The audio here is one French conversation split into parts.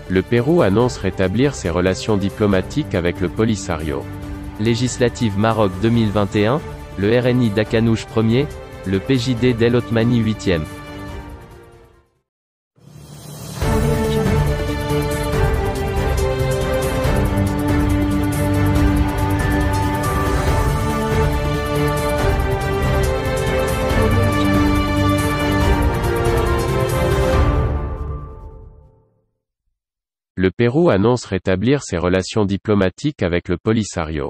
Le Pérou annonce rétablir ses relations diplomatiques avec le Polisario. Législative Maroc 2021, le RNI d'Akanouche 1er, le PJD d'El Othmani 8e. Le Pérou annonce rétablir ses relations diplomatiques avec le Polisario.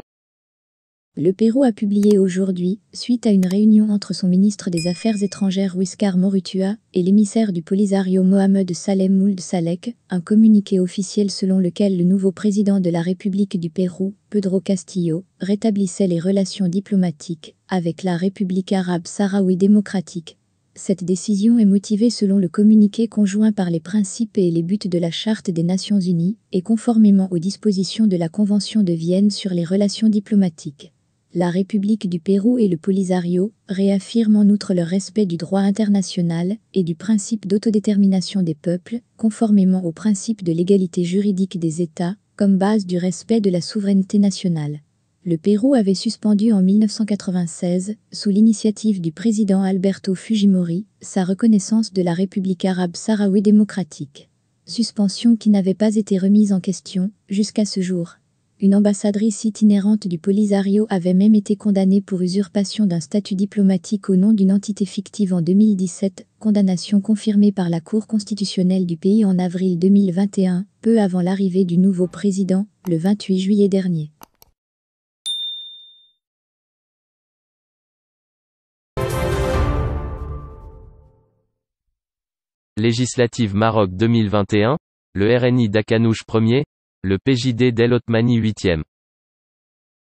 Le Pérou a publié aujourd'hui, suite à une réunion entre son ministre des Affaires étrangères Huíscar Morútua et l'émissaire du Polisario Mohamed Salem Ould Salek, un communiqué officiel selon lequel le nouveau président de la République du Pérou, Pedro Castillo, rétablissait les relations diplomatiques avec la République arabe sahraoui démocratique. Cette décision est motivée selon le communiqué conjoint par les principes et les buts de la Charte des Nations Unies, et conformément aux dispositions de la Convention de Vienne sur les relations diplomatiques. La République du Pérou et le Polisario réaffirment en outre leur respect du droit international et du principe d'autodétermination des peuples, conformément au principe de l'égalité juridique des États, comme base du respect de la souveraineté nationale. Le Pérou avait suspendu en 1996, sous l'initiative du président Alberto Fujimori, sa reconnaissance de la République arabe sahraoui démocratique. Suspension qui n'avait pas été remise en question, jusqu'à ce jour. Une ambassadrice itinérante du Polisario avait même été condamnée pour usurpation d'un statut diplomatique au nom d'une entité fictive en 2017, condamnation confirmée par la Cour constitutionnelle du pays en avril 2021, peu avant l'arrivée du nouveau président, le 28 juillet dernier. Législative Maroc 2021, le RNI d'Akanouche 1er, le PJD d'El Othmani 8e.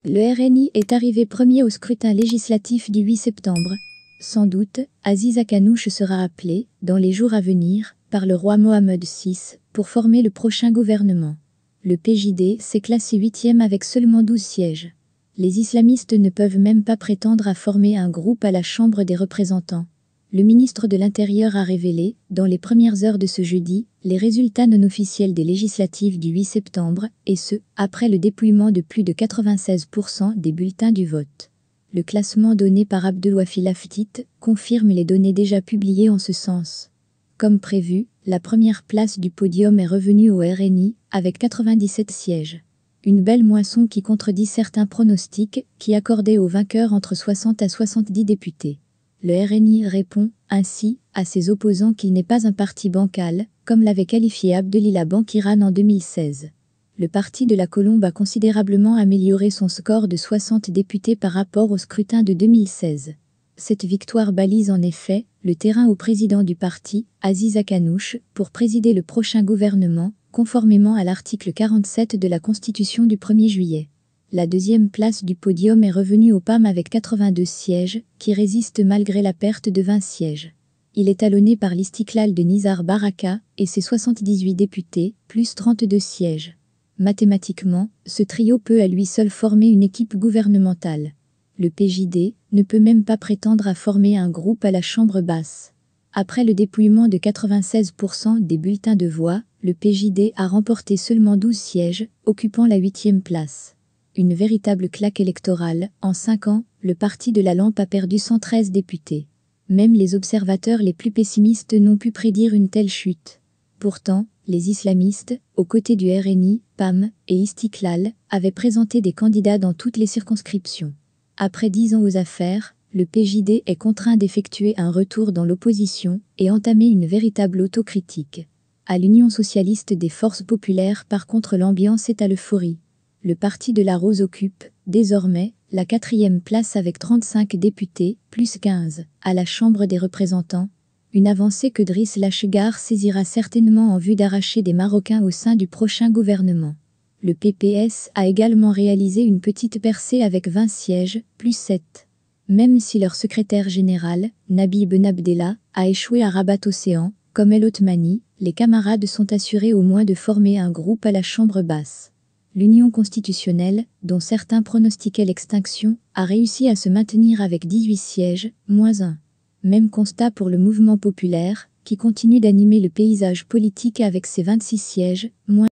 Le RNI est arrivé premier au scrutin législatif du 8 septembre. Sans doute, Aziz Akanouche sera appelé, dans les jours à venir, par le roi Mohamed VI, pour former le prochain gouvernement. Le PJD s'est classé 8e avec seulement 12 sièges. Les islamistes ne peuvent même pas prétendre à former un groupe à la Chambre des représentants. Le ministre de l'Intérieur a révélé, dans les premières heures de ce jeudi, les résultats non officiels des législatives du 8 septembre, et ce, après le dépouillement de plus de 96% des bulletins du vote. Le classement donné par Abdelwafil Laftit confirme les données déjà publiées en ce sens. Comme prévu, la première place du podium est revenue au RNI, avec 97 sièges. Une belle moisson qui contredit certains pronostics, qui accordaient au vainqueur entre 60 à 70 députés. Le RNI répond, ainsi, à ses opposants qu'il n'est pas un parti bancal, comme l'avait qualifié Abdelila Bankiran en 2016. Le parti de la Colombe a considérablement amélioré son score de 60 députés par rapport au scrutin de 2016. Cette victoire balise en effet le terrain au président du parti, Aziz Akanouche, pour présider le prochain gouvernement, conformément à l'article 47 de la Constitution du 1er juillet. La deuxième place du podium est revenue au PAM avec 82 sièges, qui résiste malgré la perte de 20 sièges. Il est talonné par l'Istiklal de Nizar Baraka et ses 78 députés, plus 32 sièges. Mathématiquement, ce trio peut à lui seul former une équipe gouvernementale. Le PJD ne peut même pas prétendre à former un groupe à la Chambre basse. Après le dépouillement de 96% des bulletins de voix, le PJD a remporté seulement 12 sièges, occupant la 8e place. Une véritable claque électorale, en 5 ans, le parti de la lampe a perdu 113 députés. Même les observateurs les plus pessimistes n'ont pu prédire une telle chute. Pourtant, les islamistes, aux côtés du RNI, PAM et Istiklal, avaient présenté des candidats dans toutes les circonscriptions. Après 10 ans aux affaires, le PJD est contraint d'effectuer un retour dans l'opposition et entamer une véritable autocritique. À l'Union socialiste des forces populaires, par contre, l'ambiance est à l'euphorie. Le parti de la Rose occupe, désormais, la 4e place avec 35 députés, plus 15, à la Chambre des représentants. Une avancée que Driss Lachegar saisira certainement en vue d'arracher des Marocains au sein du prochain gouvernement. Le PPS a également réalisé une petite percée avec 20 sièges, plus 7. Même si leur secrétaire général, Nabi Ben Abdallah, a échoué à Rabat-Océan, comme El Othmani, les camarades sont assurés au moins de former un groupe à la Chambre basse. L'Union constitutionnelle, dont certains pronostiquaient l'extinction, a réussi à se maintenir avec 18 sièges, moins 1. Même constat pour le mouvement populaire, qui continue d'animer le paysage politique avec ses 26 sièges, moins